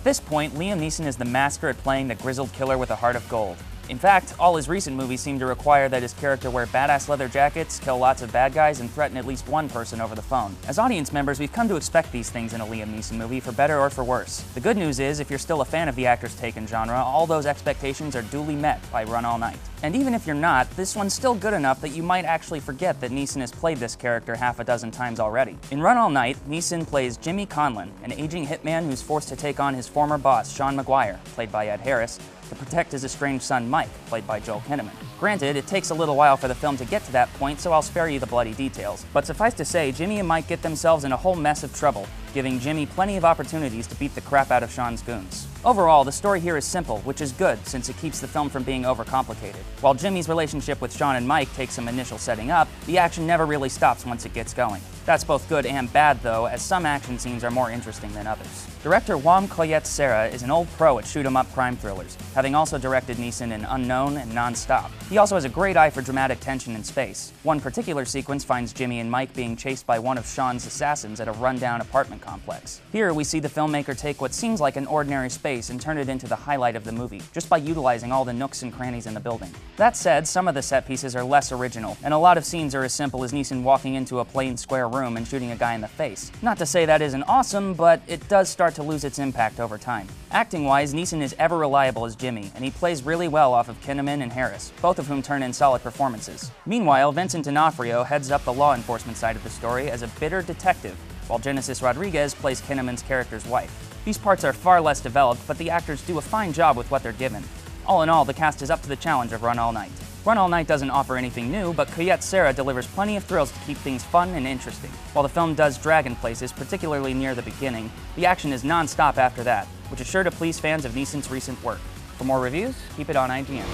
At this point, Liam Neeson is the master at playing the grizzled killer with a heart of gold. In fact, all his recent movies seem to require that his character wear badass leather jackets, kill lots of bad guys, and threaten at least one person over the phone. As audience members, we've come to expect these things in a Liam Neeson movie, for better or for worse. The good news is, if you're still a fan of the actor's take and genre, all those expectations are duly met by Run All Night. And even if you're not, this one's still good enough that you might actually forget that Neeson has played this character half a dozen times already. In Run All Night, Neeson plays Jimmy Conlon, an aging hitman who's forced to take on his former boss, Sean Maguire, played by Ed Harris, to protect his estranged son Mike, played by Joel Kinnaman. Granted, it takes a little while for the film to get to that point, so I'll spare you the bloody details. But suffice to say, Jimmy and Mike get themselves in a whole mess of trouble, giving Jimmy plenty of opportunities to beat the crap out of Sean's goons. Overall, the story here is simple, which is good, since it keeps the film from being overcomplicated. While Jimmy's relationship with Sean and Mike takes some initial setting up, the action never really stops once it gets going. That's both good and bad, though, as some action scenes are more interesting than others. Director Wam Koyet-Serra is an old pro at shoot-'em-up crime thrillers, having also directed Neeson in Unknown and Non-Stop. He also has a great eye for dramatic tension in space. One particular sequence finds Jimmy and Mike being chased by one of Sean's assassins at a rundown apartment complex. Here, we see the filmmaker take what seems like an ordinary space and turn it into the highlight of the movie, just by utilizing all the nooks and crannies in the building. That said, some of the set pieces are less original, and a lot of scenes are as simple as Neeson walking into a plain square room and shooting a guy in the face. Not to say that isn't awesome, but it does start to lose its impact over time. Acting-wise, Neeson is ever reliable as Jimmy, and he plays really well off of Kinnaman and Harris, both of whom turn in solid performances. Meanwhile, Vincent D'Onofrio heads up the law enforcement side of the story as a bitter detective, while Genesis Rodriguez plays Kinnaman's character's wife. These parts are far less developed, but the actors do a fine job with what they're given. All in all, the cast is up to the challenge of Run All Night. Run All Night doesn't offer anything new, but Koyet-Serra delivers plenty of thrills to keep things fun and interesting. While the film does drag in places, particularly near the beginning, the action is non-stop after that, which is sure to please fans of Neeson's recent work. For more reviews, keep it on IGN.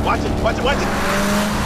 Watch it, watch it, watch it!